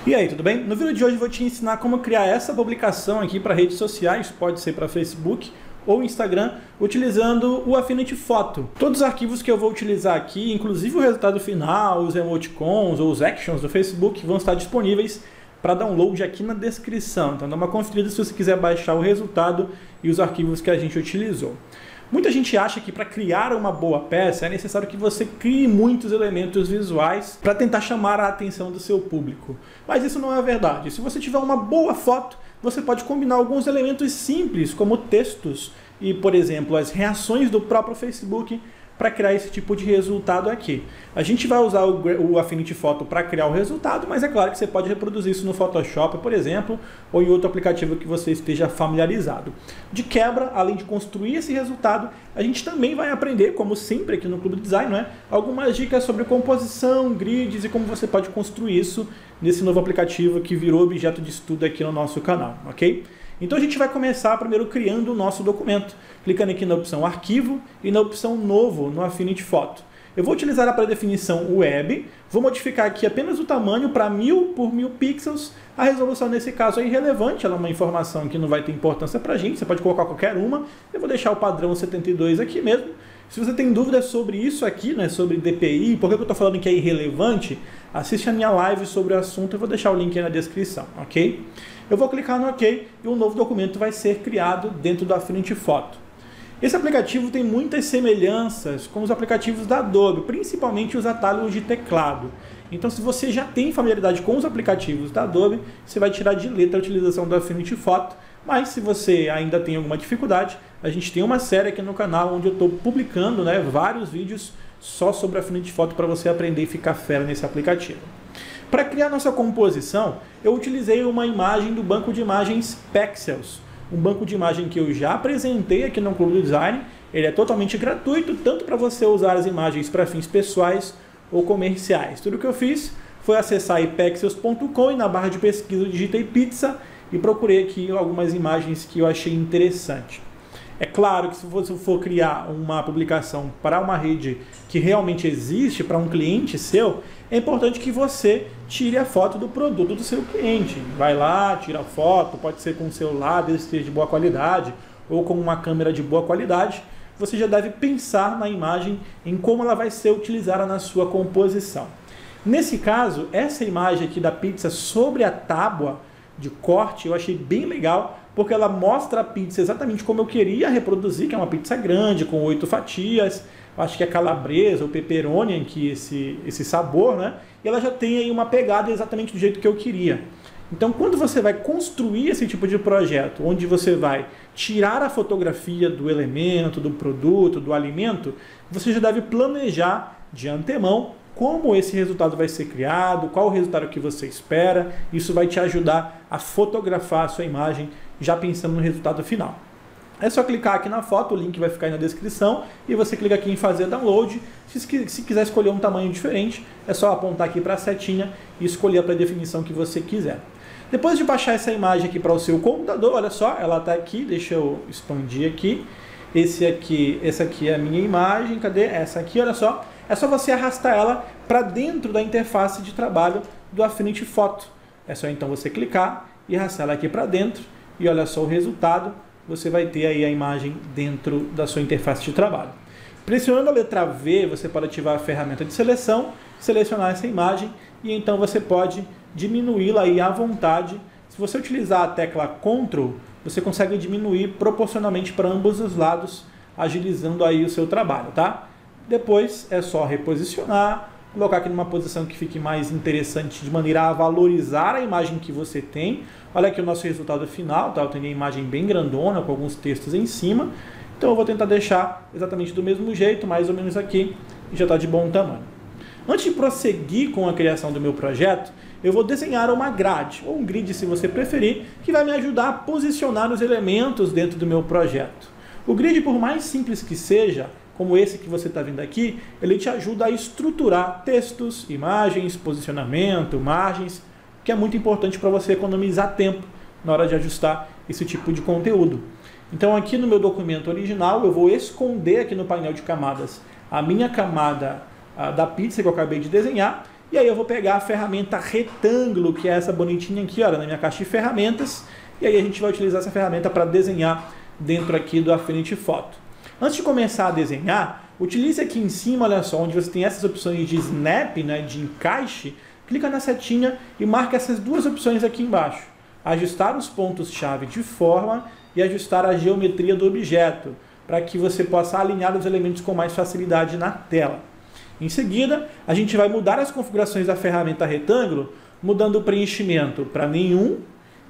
E aí, tudo bem? No vídeo de hoje eu vou te ensinar como criar essa publicação aqui para redes sociais, pode ser para Facebook ou Instagram, utilizando o Affinity Photo. Todos os arquivos que eu vou utilizar aqui, inclusive o resultado final, os emoticons ou os actions do Facebook, vão estar disponíveis para download aqui na descrição. Então dá uma conferida se você quiser baixar o resultado e os arquivos que a gente utilizou. Muita gente acha que para criar uma boa peça é necessário que você crie muitos elementos visuais para tentar chamar a atenção do seu público. Mas isso não é verdade. Se você tiver uma boa foto, você pode combinar alguns elementos simples, como textos e, por exemplo, as reações do próprio Facebook para criar esse tipo de resultado aqui. A gente vai usar o Affinity Photo para criar o resultado, mas é claro que você pode reproduzir isso no Photoshop, por exemplo, ou em outro aplicativo que você esteja familiarizado. De quebra, além de construir esse resultado, a gente também vai aprender, como sempre aqui no Clube do Design, algumas dicas sobre composição, grids e como você pode construir isso nesse novo aplicativo que virou objeto de estudo aqui no nosso canal, ok? Então a gente vai começar primeiro criando o nosso documento, clicando aqui na opção Arquivo e na opção Novo no Affinity Photo. Eu vou utilizar a pré-definição Web, vou modificar aqui apenas o tamanho para 1000 por 1000 pixels, a resolução nesse caso é irrelevante, ela é uma informação que não vai ter importância para a gente, você pode colocar qualquer uma, eu vou deixar o padrão 72 aqui mesmo. Se você tem dúvidas sobre isso aqui, sobre DPI, por que eu estou falando que é irrelevante, assiste a minha live sobre o assunto, eu vou deixar o link aí na descrição, ok? Eu vou clicar no OK e um novo documento vai ser criado dentro do Affinity Photo. Esse aplicativo tem muitas semelhanças com os aplicativos da Adobe, principalmente os atalhos de teclado. Então, se você já tem familiaridade com os aplicativos da Adobe, você vai tirar de letra a utilização do Affinity Photo. Mas se você ainda tem alguma dificuldade, a gente tem uma série aqui no canal onde eu estou publicando vários vídeos só sobre Affinity Photo para você aprender e ficar fera nesse aplicativo. Para criar nossa composição, eu utilizei uma imagem do banco de imagens Pexels, um banco de imagem que eu já apresentei aqui no Clube do Design. Ele é totalmente gratuito, tanto para você usar as imagens para fins pessoais ou comerciais. Tudo que eu fiz foi acessar pexels.com e na barra de pesquisa eu digitei pizza e procurei aqui algumas imagens que eu achei interessante. É claro que se você for criar uma publicação para uma rede que realmente existe, para um cliente seu, é importante que você tire a foto do produto do seu cliente. Vai lá, tira a foto, pode ser com o celular, desde que seja de boa qualidade, ou com uma câmera de boa qualidade. Você já deve pensar na imagem, em como ela vai ser utilizada na sua composição. Nesse caso, essa imagem aqui da pizza sobre a tábua de corte, eu achei bem legal, porque ela mostra a pizza exatamente como eu queria reproduzir, que é uma pizza grande, com 8 fatias, acho que é calabresa ou pepperoni aqui esse sabor, E ela já tem aí uma pegada exatamente do jeito que eu queria. Então, quando você vai construir esse tipo de projeto, onde você vai tirar a fotografia do elemento, do produto, do alimento, você já deve planejar de antemão como esse resultado vai ser criado, qual o resultado que você espera. Isso vai te ajudar a fotografar a sua imagem já pensando no resultado final. É só clicar aqui na foto, o link vai ficar aí na descrição, e você clica aqui em fazer download. Se quiser escolher um tamanho diferente, é só apontar aqui para a setinha e escolher a pré-definição que você quiser. Depois de baixar essa imagem aqui para o seu computador, olha só, ela está aqui, deixa eu expandir aqui. Essa aqui é a minha imagem, cadê? Essa aqui, olha só. É só você arrastar ela para dentro da interface de trabalho do Affinity Photo. É só então você clicar e arrastar ela aqui para dentro e olha só o resultado. Você vai ter aí a imagem dentro da sua interface de trabalho. Pressionando a letra V, você pode ativar a ferramenta de seleção, selecionar essa imagem e então você pode diminuí-la aí à vontade. Se você utilizar a tecla Ctrl, você consegue diminuir proporcionalmente para ambos os lados, agilizando aí o seu trabalho, tá? Depois é só reposicionar, colocar aqui numa posição que fique mais interessante, de maneira a valorizar a imagem que você tem. Olha aqui o nosso resultado final, tá? Eu tenho a imagem bem grandona, com alguns textos em cima. Então eu vou tentar deixar exatamente do mesmo jeito, mais ou menos aqui, e já está de bom tamanho. Antes de prosseguir com a criação do meu projeto, eu vou desenhar uma grade, ou um grid se você preferir, que vai me ajudar a posicionar os elementos dentro do meu projeto. O grid, por mais simples que seja, como esse que você está vendo aqui, ele te ajuda a estruturar textos, imagens, posicionamento, margens, que é muito importante para você economizar tempo na hora de ajustar esse tipo de conteúdo. Então aqui no meu documento original, eu vou esconder aqui no painel de camadas a minha camada da pizza que eu acabei de desenhar, E aí eu vou pegar a ferramenta retângulo, que é essa bonitinha aqui, olha, na minha caixa de ferramentas. E aí a gente vai utilizar essa ferramenta para desenhar dentro aqui do Affinity Photo. Antes de começar a desenhar, utilize aqui em cima, olha só, onde você tem essas opções de snap, né, de encaixe, clica na setinha e marca essas duas opções aqui embaixo. Ajustar os pontos-chave de forma e ajustar a geometria do objeto, para que você possa alinhar os elementos com mais facilidade na tela. Em seguida, a gente vai mudar as configurações da ferramenta retângulo, mudando o preenchimento para nenhum,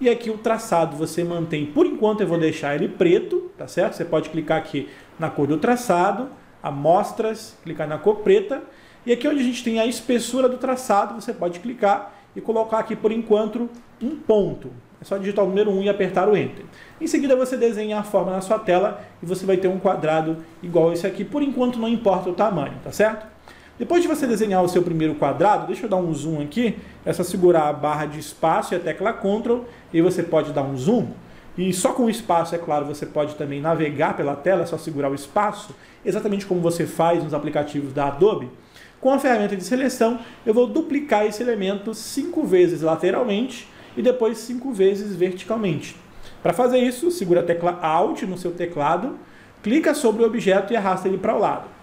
e aqui o traçado você mantém, por enquanto eu vou deixar ele preto, tá certo? Você pode clicar aqui na cor do traçado, amostras, clicar na cor preta, e aqui onde a gente tem a espessura do traçado, você pode clicar e colocar aqui por enquanto um ponto. É só digitar o número 1 e apertar o Enter. Em seguida você desenha a forma na sua tela e você vai ter um quadrado igual esse aqui. Por enquanto não importa o tamanho, tá certo? Depois de você desenhar o seu primeiro quadrado, deixa eu dar um zoom aqui. É só segurar a barra de espaço e a tecla Ctrl e você pode dar um zoom. E só com o espaço, é claro, você pode também navegar pela tela, é só segurar o espaço, exatamente como você faz nos aplicativos da Adobe. Com a ferramenta de seleção, eu vou duplicar esse elemento 5 vezes lateralmente e depois 5 vezes verticalmente. Para fazer isso, segura a tecla Alt no seu teclado, clica sobre o objeto e arrasta ele para o lado.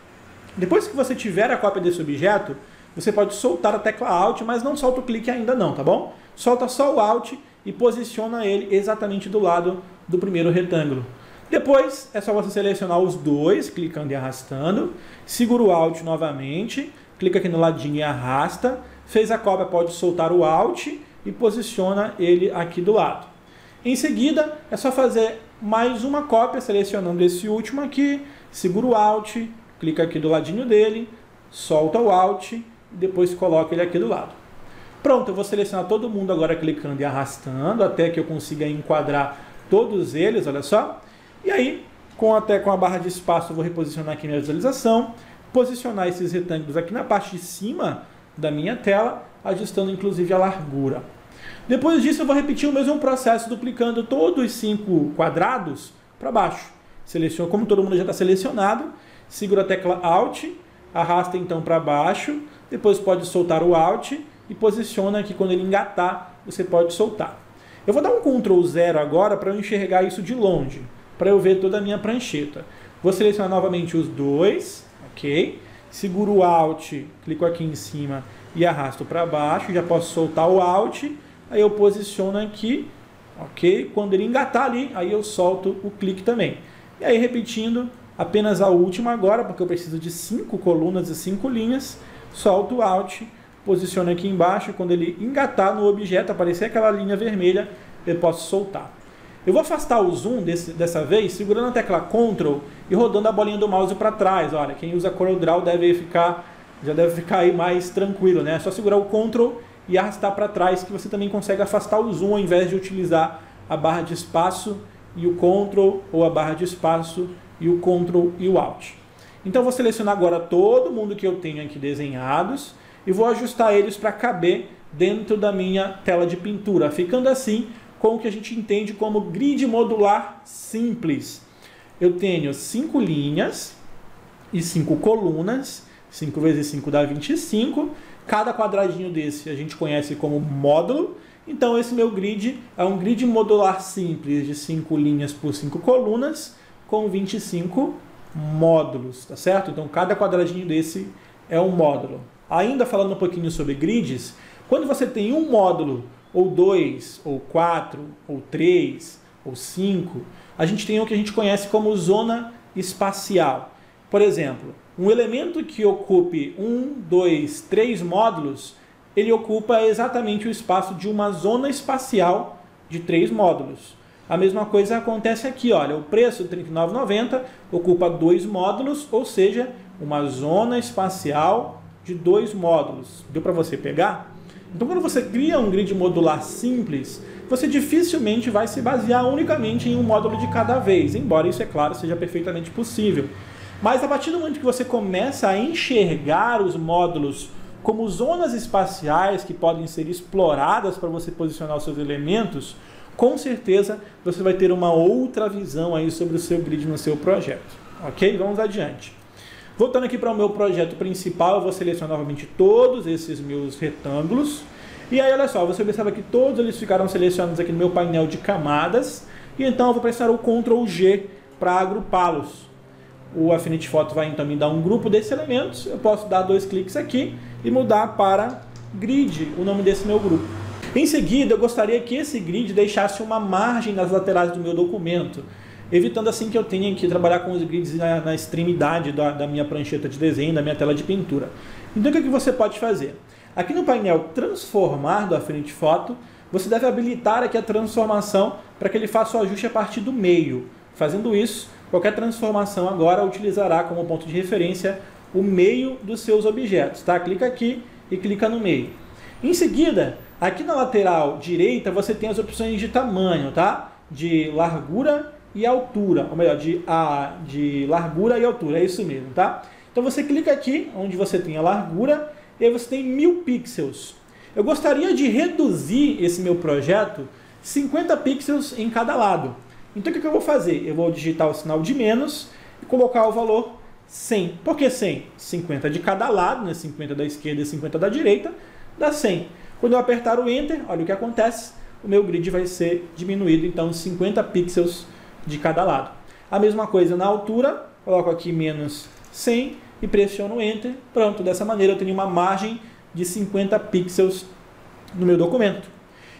Depois que você tiver a cópia desse objeto, você pode soltar a tecla Alt, mas não solta o clique ainda não, tá bom? Solta só o Alt e posiciona ele exatamente do lado do primeiro retângulo. Depois é só você selecionar os dois, clicando e arrastando, segura o Alt novamente, clica aqui no ladinho e arrasta, fez a cópia, pode soltar o Alt e posiciona ele aqui do lado. Em seguida, é só fazer mais uma cópia, selecionando esse último aqui, segura o Alt, clica aqui do ladinho dele, solta o Alt e depois coloca ele aqui do lado. Pronto, eu vou selecionar todo mundo agora clicando e arrastando, até que eu consiga enquadrar todos eles, olha só. E aí, com a barra de espaço, eu vou reposicionar aqui minha visualização, posicionar esses retângulos aqui na parte de cima da minha tela, ajustando inclusive a largura. Depois disso eu vou repetir o mesmo processo, duplicando todos os 5 quadrados para baixo. Seleciono, como todo mundo já está selecionado, segura a tecla Alt, arrasta então para baixo, depois pode soltar o Alt e posiciona aqui quando ele engatar, você pode soltar. Eu vou dar um Ctrl 0 agora para eu enxergar isso de longe, para eu ver toda a minha prancheta. Vou selecionar novamente os dois, ok? Seguro o Alt, clico aqui em cima e arrasto para baixo, já posso soltar o Alt, aí eu posiciono aqui, ok? Quando ele engatar ali, aí eu solto o clique também. E aí repetindo, apenas a última agora, porque eu preciso de 5 colunas e 5 linhas, solto o Alt, posiciono aqui embaixo, quando ele engatar no objeto, aparecer aquela linha vermelha, eu posso soltar. Eu vou afastar o zoom dessa vez, segurando a tecla Ctrl e rodando a bolinha do mouse para trás. Olha, quem usa CorelDRAW já deve ficar aí mais tranquilo, né? É só segurar o Ctrl e arrastar para trás que você também consegue afastar o zoom ao invés de utilizar a barra de espaço e o Ctrl, ou a barra de espaço e o Ctrl e o Alt. Então eu vou selecionar agora todo mundo que eu tenho aqui desenhados e vou ajustar eles para caber dentro da minha tela de pintura, ficando assim com o que a gente entende como grid modular simples. Eu tenho 5 linhas e 5 colunas, 5 vezes 5 dá 25, cada quadradinho desse a gente conhece como módulo, então esse meu grid é um grid modular simples de 5 linhas por 5 colunas com 25 módulos, tá certo? Então cada quadradinho desse é um módulo. Ainda falando um pouquinho sobre grids, quando você tem um módulo, ou 2, ou 4, ou 3, ou 5, a gente tem o que a gente conhece como zona espacial. Por exemplo, um elemento que ocupe 1, 2, 3 módulos, ele ocupa exatamente o espaço de uma zona espacial de 3 módulos. A mesma coisa acontece aqui, olha, o preço de R$ 39,90 ocupa 2 módulos, ou seja, uma zona espacial de 2 módulos. Deu para você pegar? Então, quando você cria um grid modular simples, você dificilmente vai se basear unicamente em um módulo de cada vez, embora isso, é claro, seja perfeitamente possível. Mas a partir do momento que você começa a enxergar os módulos como zonas espaciais que podem ser exploradas para você posicionar os seus elementos, com certeza você vai ter uma outra visão aí sobre o seu grid no seu projeto. Ok? Vamos adiante. Voltando aqui para o meu projeto principal, eu vou selecionar novamente todos esses meus retângulos. E aí, olha só, você observa que todos eles ficaram selecionados aqui no meu painel de camadas. E então eu vou pressionar o Ctrl G para agrupá-los. O Affinity Photo vai então me dar um grupo desses elementos. Eu posso dar 2 cliques aqui e mudar para Grid, o nome desse meu grupo. Em seguida, eu gostaria que esse grid deixasse uma margem nas laterais do meu documento, evitando assim que eu tenha que trabalhar com os grids na extremidade da minha prancheta de desenho, da minha tela de pintura. Então o que você pode fazer? Aqui no painel Transformar do Affinity Photo, você deve habilitar aqui a transformação para que ele faça o ajuste a partir do meio. Fazendo isso, qualquer transformação agora utilizará como ponto de referência o meio dos seus objetos. Tá? Clica aqui e clica no meio. Em seguida, aqui na lateral direita, você tem as opções de tamanho, tá? De largura e altura, ou melhor, de largura e altura, é isso mesmo, tá? Então você clica aqui, onde você tem a largura, e aí você tem 1000 pixels. Eu gostaria de reduzir esse meu projeto 50 pixels em cada lado. Então o que eu vou fazer? Eu vou digitar o sinal de menos e colocar o valor 100. Por que 100? 50 de cada lado, né? 50 da esquerda e 50 da direita, dá 100. Quando eu apertar o Enter, olha o que acontece, o meu grid vai ser diminuído, então 50 pixels de cada lado. A mesma coisa na altura, coloco aqui menos 100 e pressiono Enter. Pronto, dessa maneira eu tenho uma margem de 50 pixels no meu documento.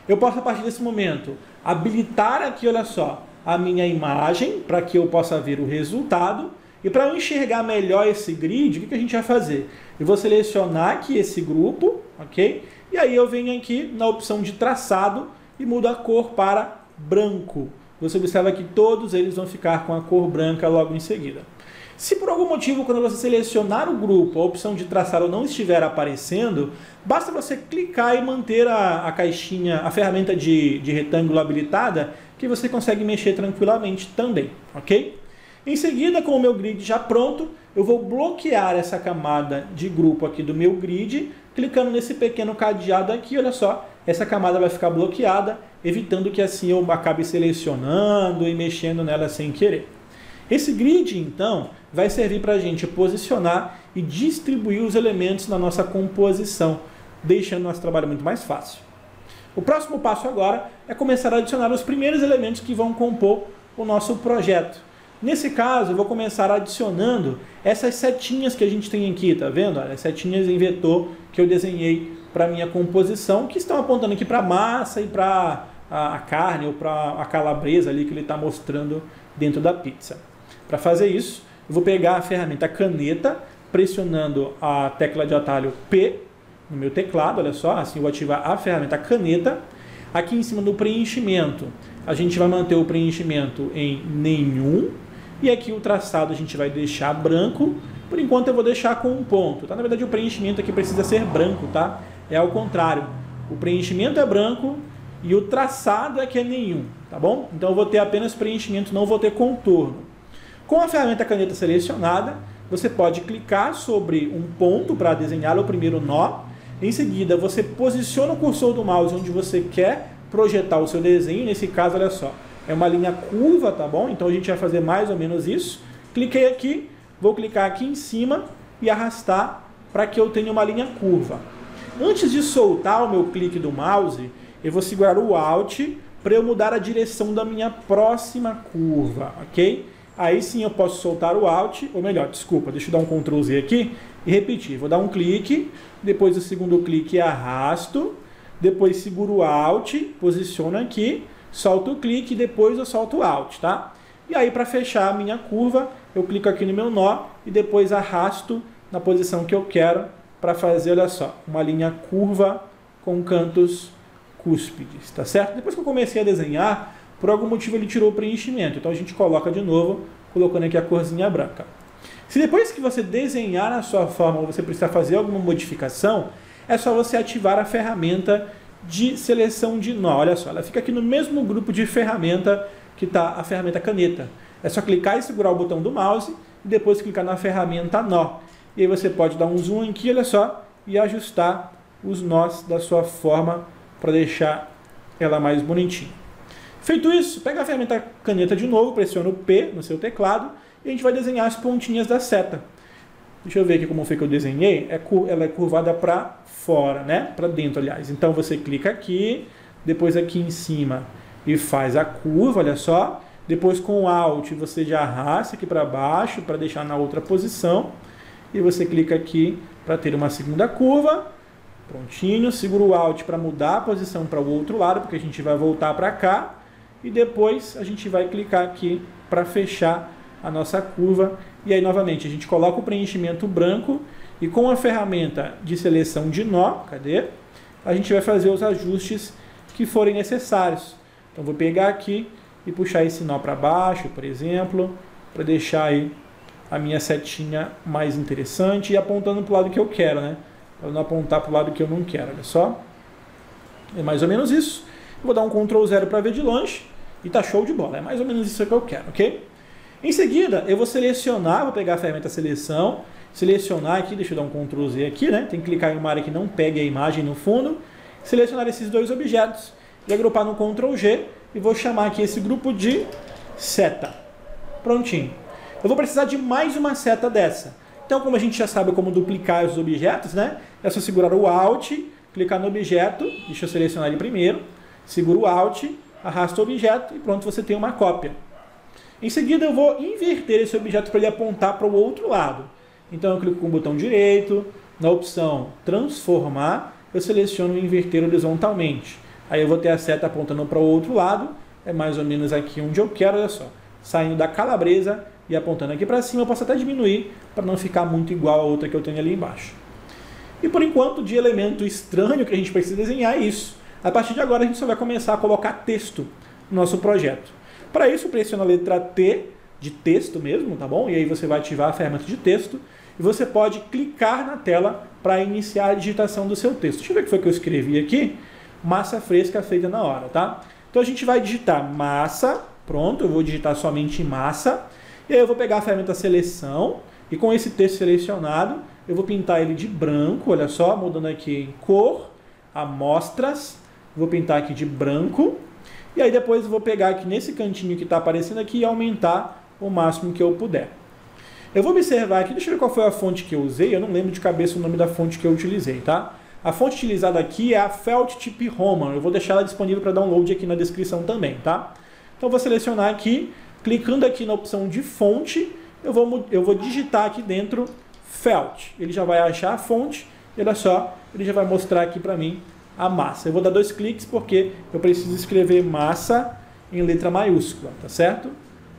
Eu posso, a partir desse momento, habilitar aqui, olha só, a minha imagem, para que eu possa ver o resultado. E para eu enxergar melhor esse grid, o que a gente vai fazer? Eu vou selecionar aqui esse grupo, ok? E aí eu venho aqui na opção de traçado e mudo a cor para branco. Você observa que todos eles vão ficar com a cor branca logo em seguida. Se por algum motivo, quando você selecionar o grupo, a opção de traçado não estiver aparecendo, basta você clicar e manter a caixinha, a ferramenta de retângulo habilitada, que você consegue mexer tranquilamente também, ok? Em seguida, com o meu grid já pronto, eu vou bloquear essa camada de grupo aqui do meu grid, clicando nesse pequeno cadeado aqui, olha só, essa camada vai ficar bloqueada, evitando que assim eu acabe selecionando e mexendo nela sem querer. Esse grid, então, vai servir para a gente posicionar e distribuir os elementos na nossa composição, deixando o nosso trabalho muito mais fácil. O próximo passo agora é começar a adicionar os primeiros elementos que vão compor o nosso projeto. Nesse caso, eu vou começar adicionando essas setinhas que a gente tem aqui, tá vendo? Olha, as setinhas em vetor que eu desenhei para a minha composição, que estão apontando aqui para a massa e para a carne ou para a calabresa ali que ele está mostrando dentro da pizza. Para fazer isso, eu vou pegar a ferramenta caneta, pressionando a tecla de atalho P no meu teclado, olha só, assim eu vou ativar a ferramenta caneta. Aqui em cima do preenchimento, a gente vai manter o preenchimento em nenhum. E aqui o traçado a gente vai deixar branco. Por enquanto eu vou deixar com um ponto, tá? Na verdade o preenchimento aqui precisa ser branco, tá? É ao contrário. O preenchimento é branco e o traçado é que é nenhum, tá bom? Então eu vou ter apenas preenchimento, não vou ter contorno. Com a ferramenta caneta selecionada, você pode clicar sobre um ponto para desenhar o primeiro nó. Em seguida, você posiciona o cursor do mouse onde você quer projetar o seu desenho. Nesse caso, olha só, é uma linha curva, tá bom? Então a gente vai fazer mais ou menos isso. Cliquei aqui, vou clicar aqui em cima e arrastar para que eu tenha uma linha curva. Antes de soltar o meu clique do mouse, eu vou segurar o Alt para eu mudar a direção da minha próxima curva, ok? Aí sim eu posso soltar o Alt, ou melhor, desculpa, deixa eu dar um Ctrl Z aqui e repetir. Vou dar um clique, depois do segundo clique arrasto, depois seguro o Alt, posiciono aqui, solto o clique e depois eu solto o Alt, tá? E aí para fechar a minha curva, eu clico aqui no meu nó e depois arrasto na posição que eu quero para fazer, olha só, uma linha curva com cantos cúspides, tá certo? Depois que eu comecei a desenhar, por algum motivo ele tirou o preenchimento, então a gente coloca de novo, colocando aqui a corzinha branca. Se depois que você desenhar a sua forma, você precisar fazer alguma modificação, é só você ativar a ferramenta de seleção de nó. Olha só, ela fica aqui no mesmo grupo de ferramenta que está a ferramenta caneta. É só clicar e segurar o botão do mouse e depois clicar na ferramenta nó. E aí você pode dar um zoom aqui, olha só, e ajustar os nós da sua forma para deixar ela mais bonitinha. Feito isso, pega a ferramenta caneta de novo, pressiona o P no seu teclado e a gente vai desenhar as pontinhas da seta. Deixa eu ver aqui como foi que eu desenhei. Ela é curvada para fora, né? Para dentro, aliás. Então você clica aqui, depois aqui em cima e faz a curva, olha só. Depois com o Alt você já arrasta aqui para baixo para deixar na outra posição. E você clica aqui para ter uma segunda curva. Prontinho. Segura o Alt para mudar a posição para o outro lado, porque a gente vai voltar para cá. E depois a gente vai clicar aqui para fechar a nossa curva. E aí novamente a gente coloca o preenchimento branco e com a ferramenta de seleção de nó, cadê? A gente vai fazer os ajustes que forem necessários. Então vou pegar aqui e puxar esse nó para baixo, por exemplo, para deixar aí a minha setinha mais interessante e apontando para o lado que eu quero, né? Para não apontar para o lado que eu não quero, olha só. É mais ou menos isso. Vou dar um Ctrl 0 para ver de longe e tá show de bola. É mais ou menos isso que eu quero, ok? Em seguida, eu vou selecionar, vou pegar a ferramenta seleção, selecionar aqui, deixa eu dar um Ctrl Z aqui, né? Tem que clicar em uma área que não pegue a imagem no fundo, selecionar esses dois objetos e agrupar no Ctrl G e vou chamar aqui esse grupo de seta. Prontinho. Eu vou precisar de mais uma seta dessa. Então, como a gente já sabe como duplicar os objetos, né? É só segurar o Alt, clicar no objeto, deixa eu selecionar ele primeiro, segura o Alt, arrasta o objeto e pronto, você tem uma cópia. Em seguida eu vou inverter esse objeto para ele apontar para o outro lado. Então eu clico com o botão direito, na opção transformar, eu seleciono inverter horizontalmente. Aí eu vou ter a seta apontando para o outro lado, é mais ou menos aqui onde eu quero, olha só. Saindo da calabresa e apontando aqui para cima, eu posso até diminuir para não ficar muito igual a outra que eu tenho ali embaixo. E por enquanto, de elemento estranho que a gente precisa desenhar é isso. A partir de agora a gente só vai começar a colocar texto no nosso projeto. Para isso, pressiona a letra T, de texto mesmo, tá bom? E aí você vai ativar a ferramenta de texto e você pode clicar na tela para iniciar a digitação do seu texto. Deixa eu ver o que foi que eu escrevi aqui. Massa fresca feita na hora, tá? Então a gente vai digitar massa, pronto, eu vou digitar somente massa. E aí eu vou pegar a ferramenta seleção e com esse texto selecionado, eu vou pintar ele de branco, olha só, mudando aqui em cor, amostras, vou pintar aqui de branco. E aí depois eu vou pegar aqui nesse cantinho que está aparecendo aqui e aumentar o máximo que eu puder. Eu vou observar aqui, deixa eu ver qual foi a fonte que eu usei, eu não lembro de cabeça o nome da fonte que eu utilizei, tá? A fonte utilizada aqui é a Felt Tip Roman, eu vou deixar ela disponível para download aqui na descrição também, tá? Então eu vou selecionar aqui, clicando aqui na opção de fonte, eu vou digitar aqui dentro Felt. Ele já vai achar a fonte, e olha só, ele já vai mostrar aqui para mim a massa. Eu vou dar 2 cliques porque eu preciso escrever massa em letra maiúscula, tá certo?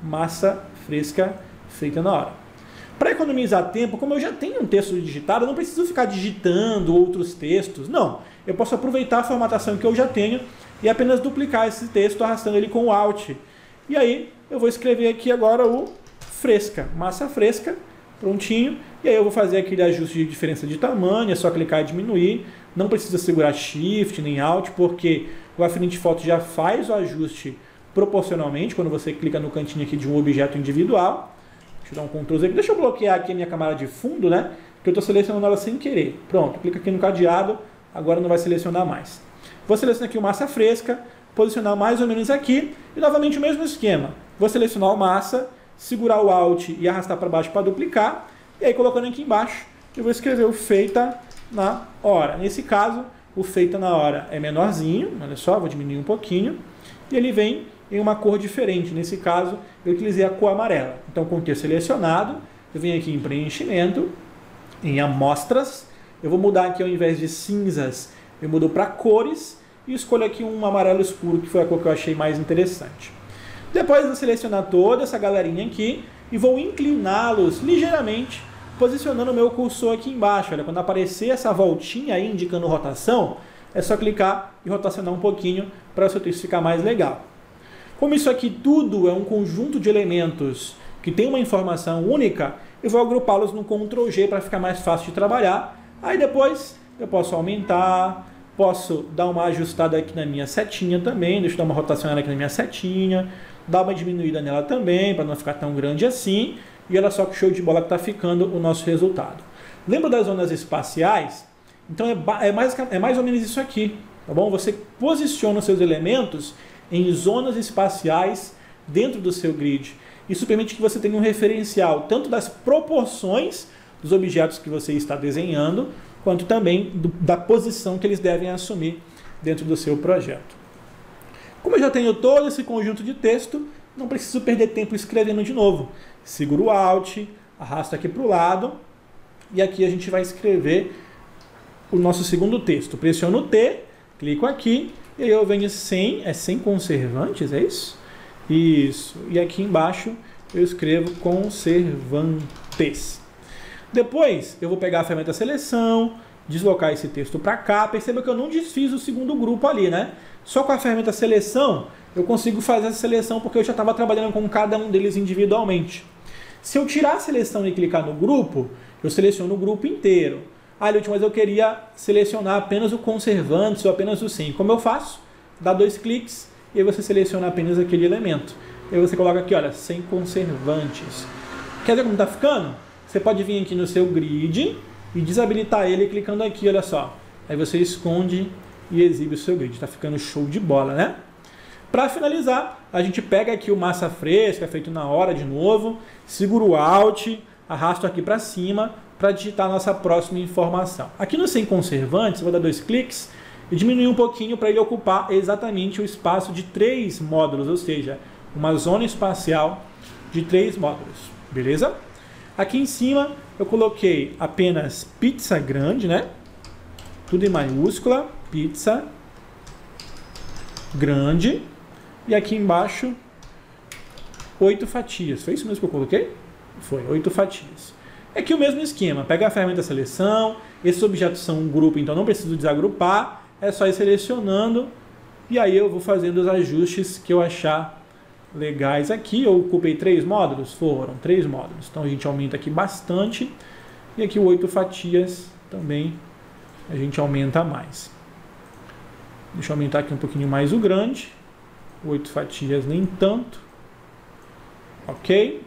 Massa fresca feita na hora. Para economizar tempo, como eu já tenho um texto digitado, eu não preciso ficar digitando outros textos. Não, eu posso aproveitar a formatação que eu já tenho e apenas duplicar esse texto arrastando ele com o Alt. E aí eu vou escrever aqui agora o fresca, massa fresca, prontinho. E aí eu vou fazer aquele ajuste de diferença de tamanho, é só clicar e diminuir. Não precisa segurar Shift nem Alt, porque o Affinity Photo já faz o ajuste proporcionalmente quando você clica no cantinho aqui de um objeto individual. Deixa eu dar um Ctrl Z aqui. Deixa eu bloquear aqui a minha camada de fundo, né? Porque eu estou selecionando ela sem querer. Pronto, clica aqui no cadeado, agora não vai selecionar mais. Vou selecionar aqui o massa fresca, posicionar mais ou menos aqui e novamente o mesmo esquema. Vou selecionar o massa, segurar o Alt e arrastar para baixo para duplicar. E aí colocando aqui embaixo, eu vou escrever o feita na hora. Nesse caso, o feita na hora é menorzinho, olha só, vou diminuir um pouquinho. E ele vem em uma cor diferente. Nesse caso, eu utilizei a cor amarela. Então, com o texto selecionado, eu venho aqui em preenchimento, em amostras. Eu vou mudar aqui, ao invés de cinzas, eu mudo para cores e escolho aqui um amarelo escuro, que foi a cor que eu achei mais interessante. Depois eu vou selecionar toda essa galerinha aqui e vou incliná-los ligeiramente, posicionando o meu cursor aqui embaixo. Olha, quando aparecer essa voltinha aí indicando rotação, é só clicar e rotacionar um pouquinho para o seu texto ficar mais legal. Como isso aqui tudo é um conjunto de elementos que tem uma informação única, eu vou agrupá-los no Ctrl G para ficar mais fácil de trabalhar. Aí depois eu posso aumentar, posso dar uma ajustada aqui na minha setinha também, deixa eu dar uma rotacionada aqui na minha setinha, dar uma diminuída nela também, para não ficar tão grande assim. E olha só que show de bola que está ficando o nosso resultado. Lembra das zonas espaciais? Então é mais ou menos isso aqui, tá bom? Você posiciona os seus elementos em zonas espaciais dentro do seu grid. Isso permite que você tenha um referencial tanto das proporções dos objetos que você está desenhando, quanto também da posição que eles devem assumir dentro do seu projeto. Como eu já tenho todo esse conjunto de texto, não preciso perder tempo escrevendo de novo. Seguro o Alt, arrasto aqui para o lado, e aqui a gente vai escrever o nosso segundo texto. Pressiono o T, clico aqui, e aí eu venho sem conservantes, é isso? Isso. E aqui embaixo eu escrevo conservantes. Depois eu vou pegar a ferramenta seleção, deslocar esse texto para cá. Perceba que eu não desfiz o segundo grupo ali, né? Só com a ferramenta seleção eu consigo fazer essa seleção porque eu já estava trabalhando com cada um deles individualmente. Se eu tirar a seleção e clicar no grupo, eu seleciono o grupo inteiro. Ah, Lúcio, mas eu queria selecionar apenas o conservantes ou apenas o sem. Como eu faço? Dá 2 cliques e aí você seleciona apenas aquele elemento. E aí você coloca aqui, olha, sem conservantes. Quer ver como está ficando? Você pode vir aqui no seu grid e desabilitar ele clicando aqui, olha só. Aí você esconde e exibe o seu grid. Está ficando show de bola, né? Para finalizar, a gente pega aqui o massa fresca, feito na hora de novo, seguro o Alt, arrasto aqui para cima para digitar a nossa próxima informação. Aqui no sem conservantes, eu vou dar 2 cliques e diminuir um pouquinho para ele ocupar exatamente o espaço de 3 módulos, ou seja, uma zona espacial de 3 módulos, beleza? Aqui em cima eu coloquei apenas pizza grande, né? Tudo em maiúscula, pizza grande. E aqui embaixo, 8 fatias. Foi isso mesmo que eu coloquei? Foi, 8 fatias. É aqui o mesmo esquema. Pega a ferramenta seleção. Esses objetos são um grupo, então não preciso desagrupar. É só ir selecionando. E aí eu vou fazendo os ajustes que eu achar legais aqui. Eu ocupei 3 módulos? Foram 3 módulos. Então a gente aumenta aqui bastante. E aqui 8 fatias também a gente aumenta mais. Deixa eu aumentar aqui um pouquinho mais o grande. 8 fatias nem tanto. Ok?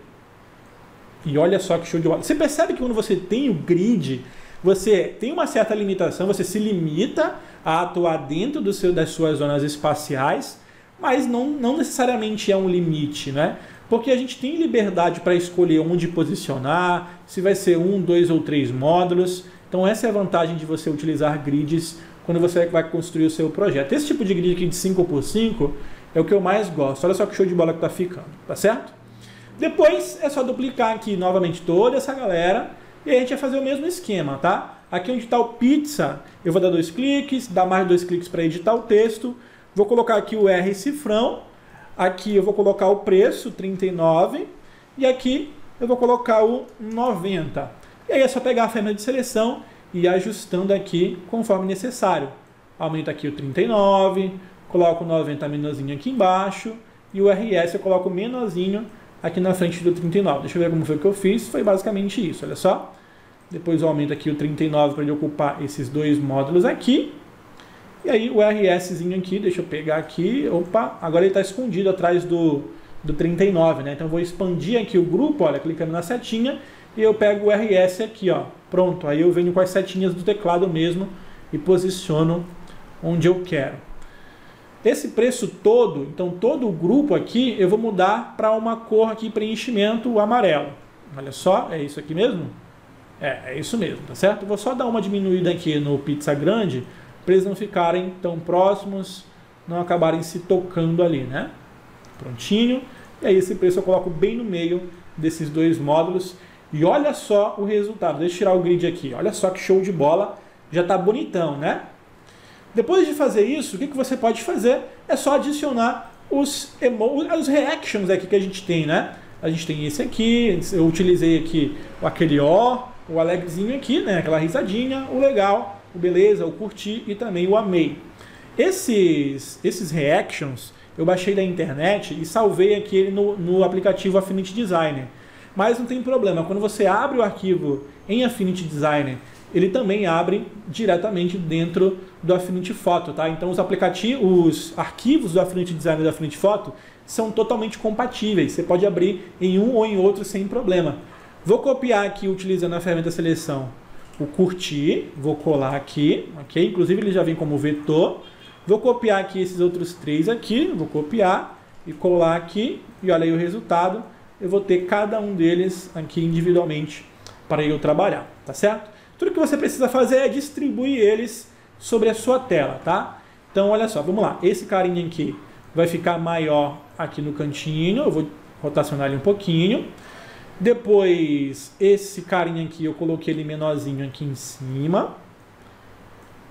E olha só que show de bola. Você percebe que quando você tem o grid, você tem uma certa limitação, você se limita a atuar dentro das suas zonas espaciais, mas não necessariamente é um limite, né? Porque a gente tem liberdade para escolher onde posicionar, se vai ser 1, 2 ou 3 módulos. Então essa é a vantagem de você utilizar grids quando você vai construir o seu projeto. Esse tipo de grid aqui de 5x5 é o que eu mais gosto. Olha só que show de bola que está ficando, tá certo? Depois é só duplicar aqui novamente toda essa galera e aí a gente vai fazer o mesmo esquema, tá? Aqui onde está o pizza, eu vou dar 2 cliques, dar mais 2 cliques para editar o texto. Vou colocar aqui o R cifrão. Aqui eu vou colocar o preço, 39. E aqui eu vou colocar o 90. E aí é só pegar a ferramenta de seleção e ir ajustando aqui conforme necessário. Aumento aqui o 39, coloco o 90 menorzinho aqui embaixo. E o RS eu coloco o menorzinho aqui na frente do 39. Deixa eu ver como foi que eu fiz. Foi basicamente isso, olha só. Depois eu aumento aqui o 39 para ele ocupar esses 2 módulos aqui. E aí o RSzinho aqui, deixa eu pegar aqui. Opa, agora ele está escondido atrás do 39, né? Então eu vou expandir aqui o grupo, olha, clicando na setinha. E eu pego o RS aqui, ó. Pronto, aí eu venho com as setinhas do teclado mesmo e posiciono onde eu quero. Esse preço todo, então todo o grupo aqui, eu vou mudar para uma cor aqui, preenchimento amarelo. Olha só, é isso aqui mesmo? É isso mesmo, tá certo? Vou só dar uma diminuída aqui no pizza grande, para eles não ficarem tão próximos, não acabarem se tocando ali, né? Prontinho. E aí esse preço eu coloco bem no meio desses 2 módulos. E olha só o resultado. Deixa eu tirar o grid aqui. Olha só que show de bola. Já está bonitão, né? Depois de fazer isso, o que você pode fazer? É só adicionar os reactions aqui que a gente tem, né? A gente tem esse aqui, eu utilizei aqui aquele ó, o alegrezinho aqui, né? Aquela risadinha, o legal, o beleza, o curti e também o amei. Esses reactions eu baixei da internet e salvei aqui no aplicativo Affinity Designer. Mas não tem problema, quando você abre o arquivo em Affinity Designer, ele também abre diretamente dentro do Affinity Photo, tá? Então os arquivos do Affinity Designer e do Affinity Photo são totalmente compatíveis. Você pode abrir em um ou em outro sem problema. Vou copiar aqui utilizando a ferramenta seleção o curtir, vou colar aqui, ok? Inclusive ele já vem como vetor. Vou copiar aqui esses outros 3 aqui, vou copiar e colar aqui e olha aí o resultado. Eu vou ter cada um deles aqui individualmente para eu trabalhar, tá certo? Tudo que você precisa fazer é distribuir eles sobre a sua tela, tá? Então, olha só, vamos lá. Esse carinha aqui vai ficar maior aqui no cantinho, eu vou rotacionar ele um pouquinho. Depois, esse carinha aqui, eu coloquei ele menorzinho aqui em cima.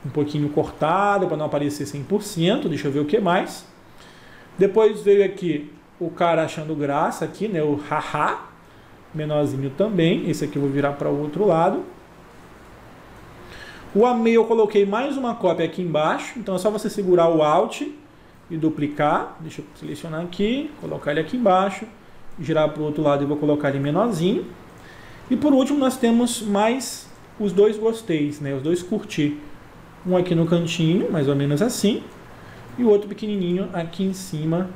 Um pouquinho cortado, para não aparecer 100%. Deixa eu ver o que mais. Depois veio aqui o cara achando graça aqui, né? O haha. Menorzinho também. Esse aqui eu vou virar para o outro lado. O amei eu coloquei mais uma cópia aqui embaixo. Então é só você segurar o Alt e duplicar. Deixa eu selecionar aqui, colocar ele aqui embaixo, girar para o outro lado e vou colocar ele menorzinho. E por último nós temos mais os dois gosteis, né? Os dois curtir. Um aqui no cantinho, mais ou menos assim, e o outro pequenininho aqui em cima,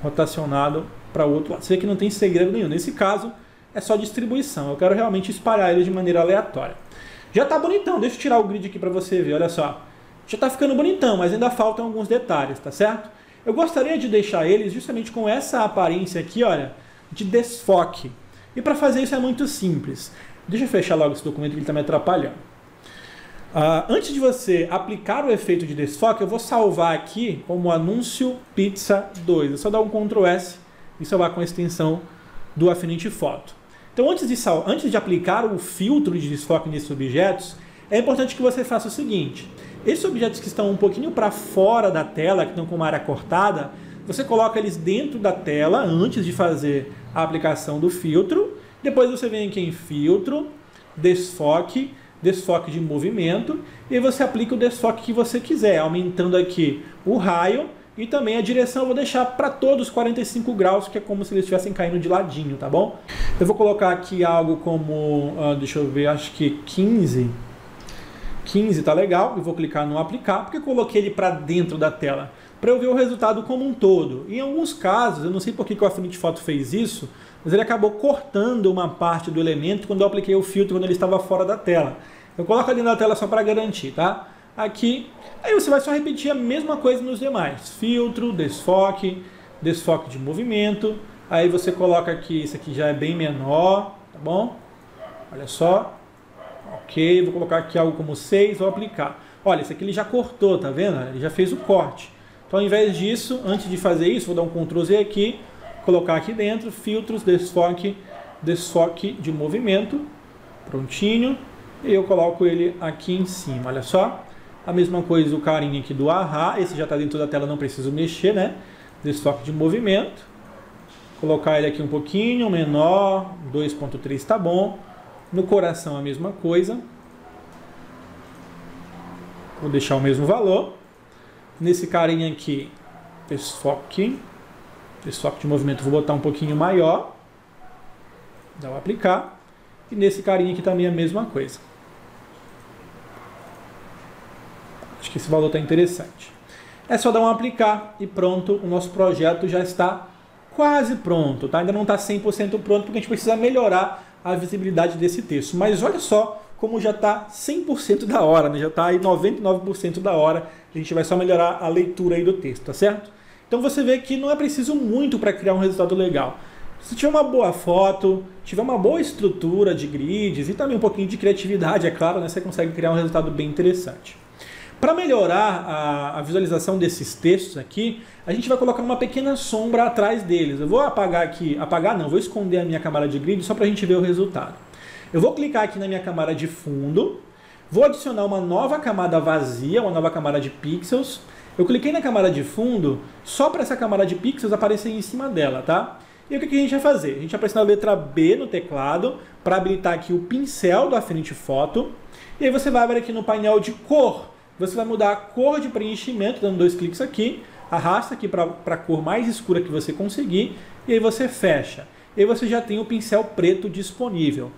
rotacionado para o outro lado. Você vê que não tem segredo nenhum. Nesse caso é só distribuição. Eu quero realmente espalhar eles de maneira aleatória. Já está bonitão. Deixa eu tirar o grid aqui para você ver. Olha só. Já está ficando bonitão, mas ainda faltam alguns detalhes, tá certo? Eu gostaria de deixar eles justamente com essa aparência aqui, olha, de desfoque. E para fazer isso é muito simples. Deixa eu fechar logo esse documento que ele está me atrapalhando. Antes de você aplicar o efeito de desfoque, eu vou salvar aqui como anúncio pizza 2. É só dar um Ctrl S e salvar com a extensão do Affinity Photo. Então, antes de aplicar o filtro de desfoque nesses objetos, é importante que você faça o seguinte. Esses objetos que estão um pouquinho para fora da tela, que estão com uma área cortada, você coloca eles dentro da tela antes de fazer a aplicação do filtro. Depois você vem aqui em filtro, desfoque, desfoque de movimento, e aí você aplica o desfoque que você quiser, aumentando aqui o raio e também a direção eu vou deixar para todos 45 graus, que é como se eles estivessem caindo de ladinho, tá bom? Eu vou colocar aqui algo como, deixa eu ver, acho que 15. 15 tá legal, e vou clicar no aplicar, porque eu coloquei ele para dentro da tela, para eu ver o resultado como um todo. Em alguns casos, eu não sei por que o Affinity Photo fez isso, mas ele acabou cortando uma parte do elemento quando eu apliquei o filtro, quando ele estava fora da tela. Eu coloco ali na tela só para garantir, tá? Aqui, aí você vai só repetir a mesma coisa nos demais. Filtro, desfoque, desfoque de movimento. Aí você coloca aqui, isso aqui já é bem menor, tá bom? Olha só. Ok, vou colocar aqui algo como 6, vou aplicar. Olha, esse aqui ele já cortou, tá vendo? Ele já fez o corte. Então, ao invés disso, antes de fazer isso, vou dar um Ctrl Z aqui, colocar aqui dentro, filtros, desfoque, desfoque de movimento. Prontinho. E eu coloco ele aqui em cima, olha só. A mesma coisa o carinha aqui do AHA, esse já está dentro da tela, não preciso mexer, né? Desfoque de movimento. Colocar ele aqui um pouquinho menor, 2.3 tá bom. No coração a mesma coisa. Vou deixar o mesmo valor. Nesse carinha aqui, desfoque. Desfoque de movimento vou botar um pouquinho maior. Dá o aplicar. E nesse carinha aqui também a mesma coisa. Acho que esse valor está interessante. É só dar um aplicar e pronto, o nosso projeto já está quase pronto, tá? Ainda não está 100% pronto porque a gente precisa melhorar a visibilidade desse texto. Mas olha só como já está 100% da hora, né? Já está aí 99% da hora. A gente vai só melhorar a leitura aí do texto, tá certo? Então você vê que não é preciso muito para criar um resultado legal. Se tiver uma boa foto, tiver uma boa estrutura de grids e também um pouquinho de criatividade, é claro, né? Você consegue criar um resultado bem interessante. Para melhorar a visualização desses textos aqui, a gente vai colocar uma pequena sombra atrás deles. Eu vou apagar aqui, vou esconder a minha camada de grid só para a gente ver o resultado. Eu vou clicar aqui na minha camada de fundo, vou adicionar uma nova camada vazia, uma nova camada de pixels. Eu cliquei na camada de fundo só para essa camada de pixels aparecer em cima dela, tá? E o que a gente vai fazer? A gente vai pressionar a letra B no teclado para habilitar aqui o pincel do Affinity Photo. E aí você vai abrir aqui no painel de cor. Você vai mudar a cor de preenchimento, dando 2 cliques aqui, arrasta aqui para a cor mais escura que você conseguir, e aí você fecha. E aí você já tem o pincel preto disponível.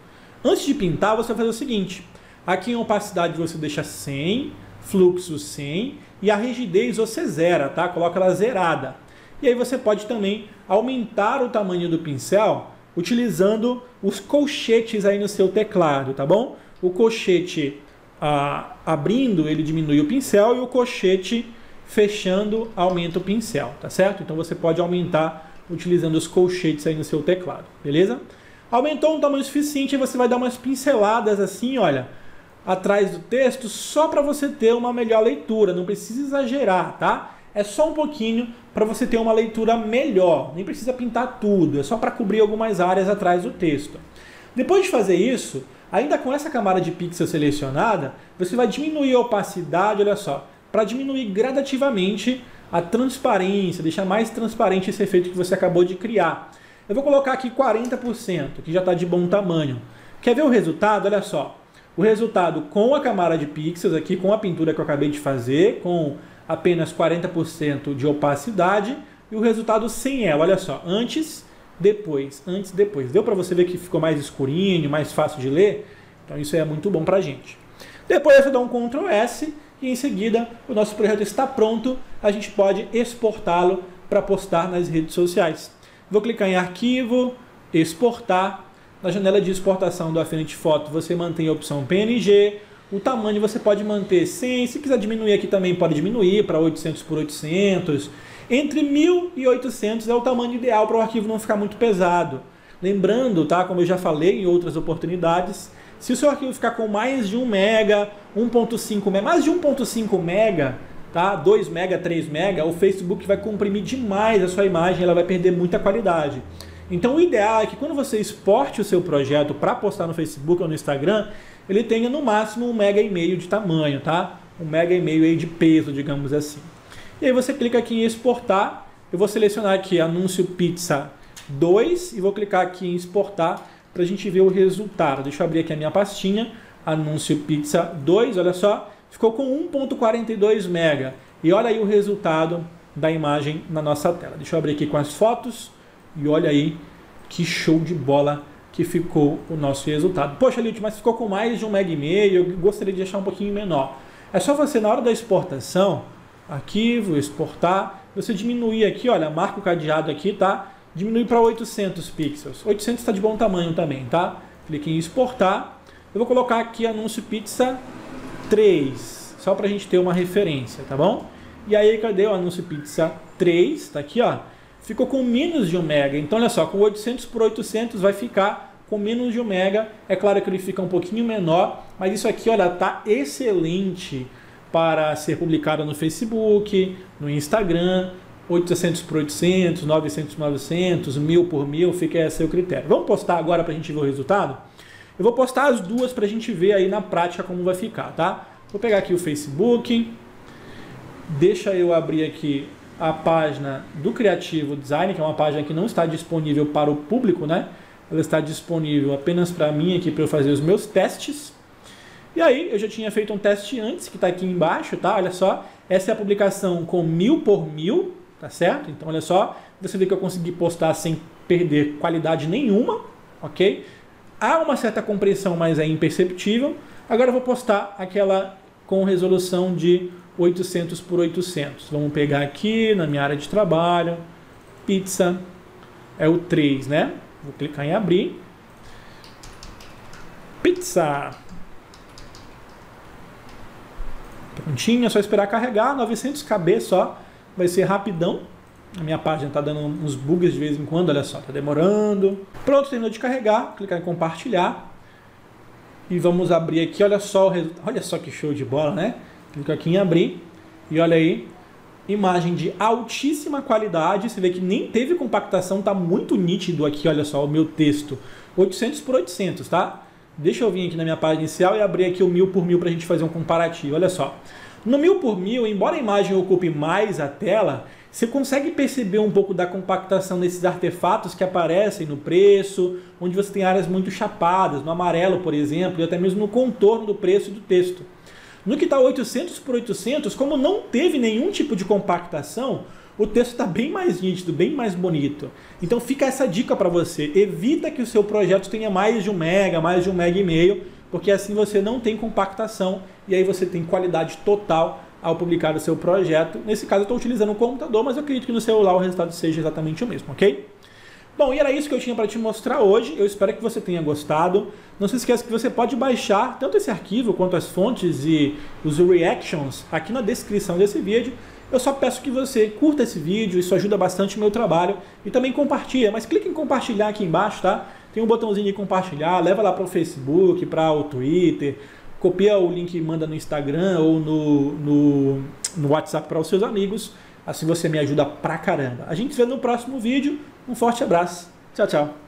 Antes de pintar, você vai fazer o seguinte, aqui em opacidade você deixa 100, fluxo 100, e a rigidez você zera, tá? Coloca ela zerada. E aí você pode também aumentar o tamanho do pincel, utilizando os colchetes aí no seu teclado, tá bom? O colchete abrindo, ele diminui o pincel, e o colchete fechando aumenta o pincel, tá certo? Então você pode aumentar utilizando os colchetes aí no seu teclado, beleza? Aumentou um tamanho suficiente e você vai dar umas pinceladas assim, olha, atrás do texto, só para você ter uma melhor leitura. Não precisa exagerar, tá? É só um pouquinho para você ter uma leitura melhor. Nem precisa pintar tudo, é só para cobrir algumas áreas atrás do texto. Depois de fazer isso, ainda com essa camada de pixel selecionada, você vai diminuir a opacidade, olha só, para diminuir gradativamente a transparência, deixar mais transparente esse efeito que você acabou de criar. Eu vou colocar aqui 40%, que já está de bom tamanho. Quer ver o resultado? Olha só. O resultado com a camada de pixels aqui, com a pintura que eu acabei de fazer, com apenas 40% de opacidade, e o resultado sem ela, olha só, antes, depois. Deu para você ver que ficou mais escurinho, mais fácil de ler? Então isso é muito bom para a gente. Depois você dá um Ctrl S e em seguida o nosso projeto está pronto, a gente pode exportá-lo para postar nas redes sociais. Vou clicar em Arquivo, Exportar. Na janela de exportação do Affinity Photo você mantém a opção PNG. O tamanho você pode manter 100, se quiser diminuir aqui também pode diminuir para 800 por 800. Entre 1000 e 800 é o tamanho ideal para o arquivo não ficar muito pesado. Lembrando, tá, como eu já falei em outras oportunidades, se o seu arquivo ficar com mais de 1 mega, 1.5 mega, mais de 1.5 mega, tá, 2 mega, 3 mega, o Facebook vai comprimir demais a sua imagem, ela vai perder muita qualidade. Então o ideal é que quando você exporte o seu projeto para postar no Facebook ou no Instagram, ele tenha no máximo 1,5 mega de tamanho, tá? 1,5 mega aí de peso, digamos assim. E aí você clica aqui em exportar, eu vou selecionar aqui anúncio pizza 2 e vou clicar aqui em exportar para a gente ver o resultado. Deixa eu abrir aqui a minha pastinha, anúncio pizza 2, olha só, ficou com 1,42 mega. E olha aí o resultado da imagem na nossa tela. Deixa eu abrir aqui com as fotos e olha aí que show de bola que ficou o nosso resultado. Poxa, Lito, mas ficou com mais de 1,5 mega, eu gostaria de deixar um pouquinho menor. É só você, na hora da exportação, arquivo, exportar, você diminuir aqui, olha, marca o cadeado aqui, tá? Diminuir para 800 pixels. 800 está de bom tamanho também, tá? Clique em exportar. Eu vou colocar aqui anúncio pizza 3, só para a gente ter uma referência, tá bom? E aí, cadê o anúncio pizza 3? Tá aqui, ó. Ficou com menos de 1 mega. Então, olha só, com 800 por 800 vai ficar com menos de 1 mega. É claro que ele fica um pouquinho menor, mas isso aqui, olha, tá excelente para ser publicado no Facebook, no Instagram, 800 por 800, 900 por 900, 1000 por 1000, fica a seu critério. Vamos postar agora para a gente ver o resultado? Eu vou postar as duas para a gente ver aí na prática como vai ficar, tá? Vou pegar aqui o Facebook, deixa eu abrir aqui a página do Criativo Design, que é uma página que não está disponível para o público, né? Ela está disponível apenas para mim aqui para eu fazer os meus testes. E aí, eu já tinha feito um teste antes, que está aqui embaixo, tá? Olha só, essa é a publicação com 1000 por 1000, tá certo? Então, olha só, você vê que eu consegui postar sem perder qualidade nenhuma, ok? Há uma certa compressão, mas é imperceptível. Agora eu vou postar aquela com resolução de 800 por 800. Vamos pegar aqui na minha área de trabalho, pizza, é o 3, né? Vou clicar em abrir. Pizza. Prontinho, é só esperar carregar, 900 KB só, vai ser rapidão. A minha página está dando uns bugs de vez em quando, olha só, está demorando. Pronto, terminou de carregar, clicar em compartilhar. E vamos abrir aqui, olha só o resultado. Olha só que show de bola, né? Clica aqui em abrir e olha aí, imagem de altíssima qualidade, você vê que nem teve compactação, tá muito nítido aqui, olha só o meu texto, 800 por 800, tá? Deixa eu vir aqui na minha página inicial e abrir aqui o 1000 por 1000 para a gente fazer um comparativo, olha só. No 1000 por 1000, embora a imagem ocupe mais a tela, você consegue perceber um pouco da compactação desses artefatos que aparecem no preço, onde você tem áreas muito chapadas, no amarelo, por exemplo, e até mesmo no contorno do preço e do texto. No que está 800 por 800, como não teve nenhum tipo de compactação, o texto está bem mais nítido, bem mais bonito. Então fica essa dica para você, evita que o seu projeto tenha mais de 1 mega, mais de 1,5 mega, porque assim você não tem compactação e aí você tem qualidade total ao publicar o seu projeto. Nesse caso eu estou utilizando um computador, mas eu acredito que no celular o resultado seja exatamente o mesmo, ok? Bom, e era isso que eu tinha para te mostrar hoje. Eu espero que você tenha gostado. Não se esqueça que você pode baixar tanto esse arquivo quanto as fontes e os reactions aqui na descrição desse vídeo. Eu só peço que você curta esse vídeo, isso ajuda bastante o meu trabalho, e também compartilha, mas clique em compartilhar aqui embaixo, tá? tem um botãozinho de compartilhar, leva lá para o Facebook, para o Twitter, copia o link e manda no Instagram ou no WhatsApp para os seus amigos. Assim você me ajuda pra caramba. A gente se vê no próximo vídeo. Um forte abraço. Tchau, tchau.